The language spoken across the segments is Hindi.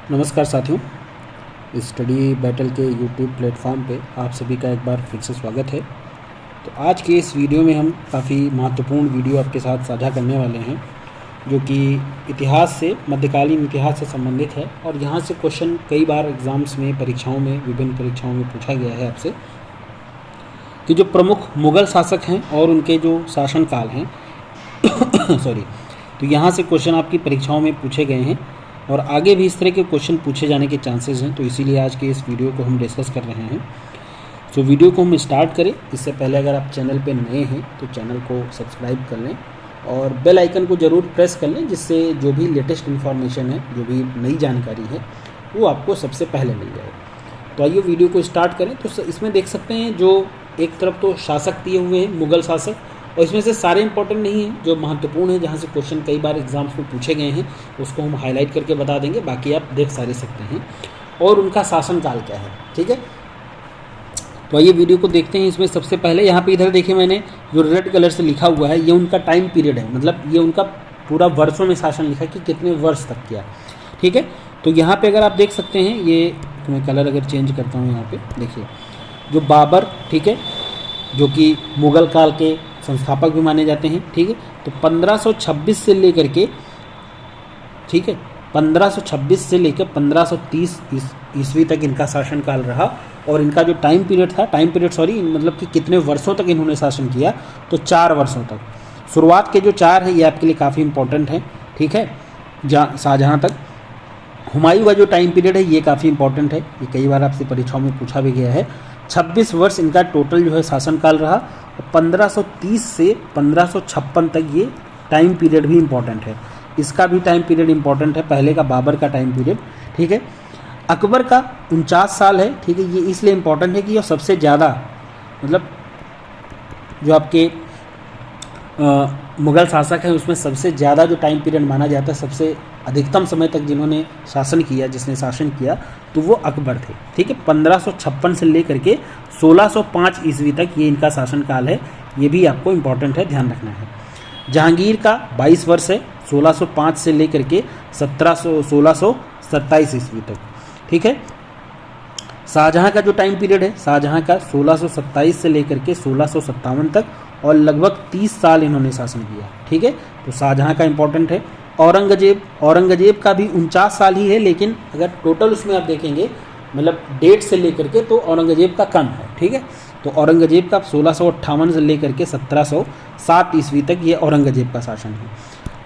नमस्कार साथियों, स्टडी बैटल के यूट्यूब प्लेटफॉर्म पे आप सभी का एक बार फिर से स्वागत है। तो आज के इस वीडियो में हम काफ़ी महत्वपूर्ण वीडियो आपके साथ साझा करने वाले हैं, जो कि इतिहास से, मध्यकालीन इतिहास से संबंधित है। और यहाँ से क्वेश्चन कई बार एग्ज़ाम्स में, परीक्षाओं में, विभिन्न परीक्षाओं में पूछा गया है आपसे कि जो प्रमुख मुग़ल शासक हैं और उनके जो शासनकाल हैं सॉरी, तो यहाँ से क्वेश्चन आपकी परीक्षाओं में पूछे गए हैं और आगे भी इस तरह के क्वेश्चन पूछे जाने के चांसेस हैं। तो इसीलिए आज के इस वीडियो को हम डिस्कस कर रहे हैं। तो वीडियो को हम स्टार्ट करें इससे पहले अगर आप चैनल पे नए हैं तो चैनल को सब्सक्राइब कर लें और बेल आइकन को ज़रूर प्रेस कर लें, जिससे जो भी लेटेस्ट इन्फॉर्मेशन है, जो भी नई जानकारी है, वो आपको सबसे पहले मिल जाए। तो आइए वीडियो को स्टार्ट करें। तो इसमें देख सकते हैं जो एक तरफ तो शासक दिए हुए हैं, मुग़ल शासक, और इसमें से सारे इंपॉर्टेंट नहीं हैं, जो महत्वपूर्ण है, जहाँ से क्वेश्चन कई बार एग्जाम्स में पूछे गए हैं, उसको हम हाईलाइट करके बता देंगे। बाकी आप देख सारे सकते हैं और उनका शासनकाल क्या है। ठीक है, तो आइए वीडियो को देखते हैं। इसमें सबसे पहले यहाँ पे इधर देखिए, मैंने जो रेड कलर से लिखा हुआ है, ये उनका टाइम पीरियड है, मतलब ये उनका पूरा वर्षों में शासन लिखा है कि कितने वर्ष तक किया। ठीक है, तो यहाँ पे अगर आप देख सकते हैं, ये मैं कलर अगर चेंज करता हूँ, यहाँ पे देखिए जो बाबर, ठीक है, जो कि मुग़ल काल के संस्थापक भी माने जाते हैं। ठीक है, तो 1526 से लेकर के, ठीक है, 1526 से लेकर 1530 ईस्वी तक इनका शासनकाल रहा। और इनका जो टाइम पीरियड मतलब कि कितने वर्षों तक इन्होंने शासन किया, तो 4 वर्षों तक। शुरुआत के जो 4 हैं ये आपके लिए काफ़ी इंपॉर्टेंट है। ठीक है, शाहजहाँ तक। हुमायूं का जो टाइम पीरियड है ये काफ़ी इंपॉर्टेंट है, ये कई बार आपसे परीक्षाओं में पूछा भी गया है। 26 वर्ष इनका टोटल जो है शासनकाल रहा। और 1530 से 1556 तक ये टाइम पीरियड भी इम्पॉर्टेंट है, इसका भी टाइम पीरियड इम्पॉर्टेंट है, पहले का बाबर का टाइम पीरियड। ठीक है, अकबर का 49 साल है। ठीक है, ये इसलिए इम्पॉर्टेंट है कि ये सबसे ज़्यादा, मतलब जो आपके मुग़ल शासक है उसमें सबसे ज़्यादा जो टाइम पीरियड माना जाता है, सबसे अधिकतम समय तक जिन्होंने जिसने शासन किया, तो वो अकबर थे। ठीक है, 1556 से लेकर के 1605 ईस्वी तक ये इनका शासनकाल है, ये भी आपको इम्पॉर्टेंट है, ध्यान रखना है। जहांगीर का 22 वर्ष है, 1605 से लेकर के 1627 ईस्वी तक। ठीक है, शाहजहाँ का जो टाइम पीरियड है, शाहजहाँ का 1627 से लेकर के 1657 तक, और लगभग 30 साल इन्होंने शासन किया। ठीक है, तो शाहजहाँ का इम्पोर्टेंट है। औरंगजेब का भी 49 साल ही है, लेकिन अगर टोटल उसमें आप देखेंगे, मतलब डेट से लेकर के, तो औरंगजेब का कम है। ठीक है, तो औरंगजेब का 1658 से लेकर के 1707 ईस्वी तक ये औरंगजेब का शासन है।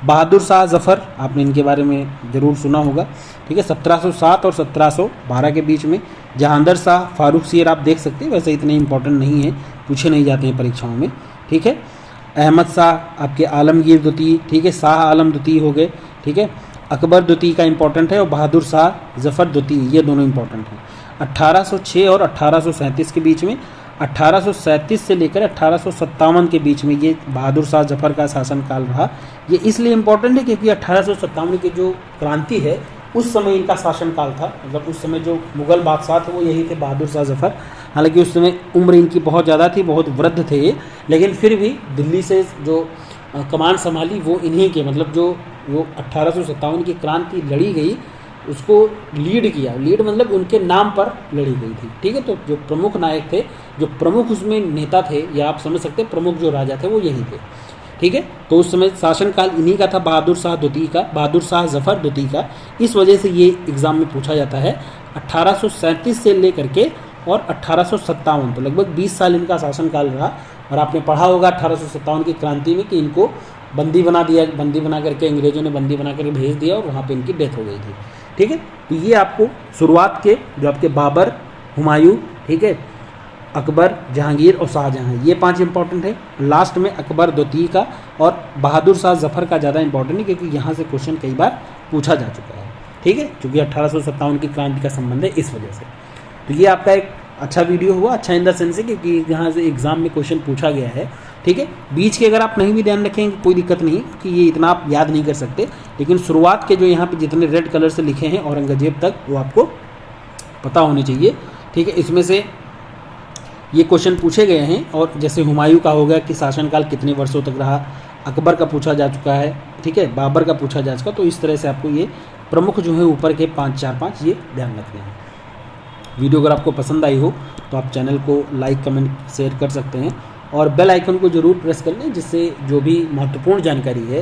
बहादुर शाह जफ़र, आपने इनके बारे में ज़रूर सुना होगा। ठीक है, 1707 और 1712 के बीच में। जहांगीर शाह, फारूक सीर आप देख सकते हैं, वैसे इतने इंपॉर्टेंट नहीं है, पूछे नहीं जाते हैं परीक्षाओं में। ठीक है, अहमद शाह आपके आलमगीर द्वितीय, ठीक है, शाह आलम द्वितीय हो गए। ठीक है, अकबर द्वितीय का इंपॉर्टेंट है, और बहादुर शाह जफ़र द्वितीय, ये दोनों इंपॉर्टेंट हैं। 1806 और 1837 के बीच में, 1837 से लेकर 1857 के बीच में ये बहादुर शाह जफ़र का शासनकाल रहा। ये इसलिए इम्पोर्टेंट है क्योंकि 1857 की जो क्रांति है, उस समय इनका शासनकाल था, मतलब उस समय जो मुग़ल बादशाह थे वो यही थे, बहादुर शाह जफ़र। हालांकि उस समय उम्र इनकी बहुत ज़्यादा थी, बहुत वृद्ध थे ये, लेकिन फिर भी दिल्ली से जो कमान संभाली वो इन्हीं के, मतलब जो वो 1857 की क्रांति लड़ी गई, उसको लीड मतलब उनके नाम पर लड़ी गई थी। ठीक है, तो जो प्रमुख नायक थे, जो प्रमुख उसमें नेता थे, या आप समझ सकते हैं प्रमुख जो राजा थे वो यही थे। ठीक है, तो उस समय शासनकाल इन्हीं का था, बहादुर शाह जफ़र द्वितीय का। इस वजह से ये एग्ज़ाम में पूछा जाता है। 1837 से लेकर के और 1857, तो लगभग 20 साल इनका शासनकाल रहा। और आपने पढ़ा होगा 1857 की क्रांति में कि इनको बंदी बना करके, अंग्रेज़ों ने बंदी बना करके भेज दिया और वहाँ पे इनकी डेथ हो गई थी। ठीक है, तो ये आपको शुरुआत के जो आपके बाबर, हुमायूं, ठीक है, अकबर, जहांगीर और शाहजहाँ, ये 5 इंपॉर्टेंट है। लास्ट में अकबर द्वितीय का और बहादुर शाह जफ़र का ज़्यादा इंपॉर्टेंट है, क्योंकि यहाँ से क्वेश्चन कई बार पूछा जा चुका है। ठीक है, क्योंकि 1857 की क्रांति का संबंध है, इस वजह से। तो ये आपका एक अच्छा वीडियो हुआ, अच्छा इन द सेंस है क्योंकि यहाँ से एग्जाम में क्वेश्चन पूछा गया है। ठीक है, बीच के अगर आप नहीं भी ध्यान रखेंगे कोई दिक्कत नहीं, कि ये इतना आप याद नहीं कर सकते, लेकिन शुरुआत के जो यहाँ पे जितने रेड कलर से लिखे हैं औरंगजेब तक, वो आपको पता होने चाहिए। ठीक है, इसमें से ये क्वेश्चन पूछे गए हैं। और जैसे हुमायूं का हो गया कि शासनकाल कितने वर्षों तक रहा, अकबर का पूछा जा चुका है, ठीक है, बाबर का पूछा जा चुका, तो इस तरह से आपको ये प्रमुख जो है ऊपर के 5 ये ध्यान रखने हैं। वीडियो अगर आपको पसंद आई हो तो आप चैनल को लाइक कमेंट शेयर कर सकते हैं और बेल आइकन को जरूर प्रेस कर लें, जिससे जो भी महत्वपूर्ण जानकारी है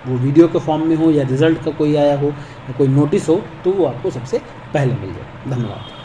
वो वीडियो के फॉर्म में हो या रिजल्ट का कोई आया हो या कोई नोटिस हो तो वो आपको सबसे पहले मिल जाए। धन्यवाद।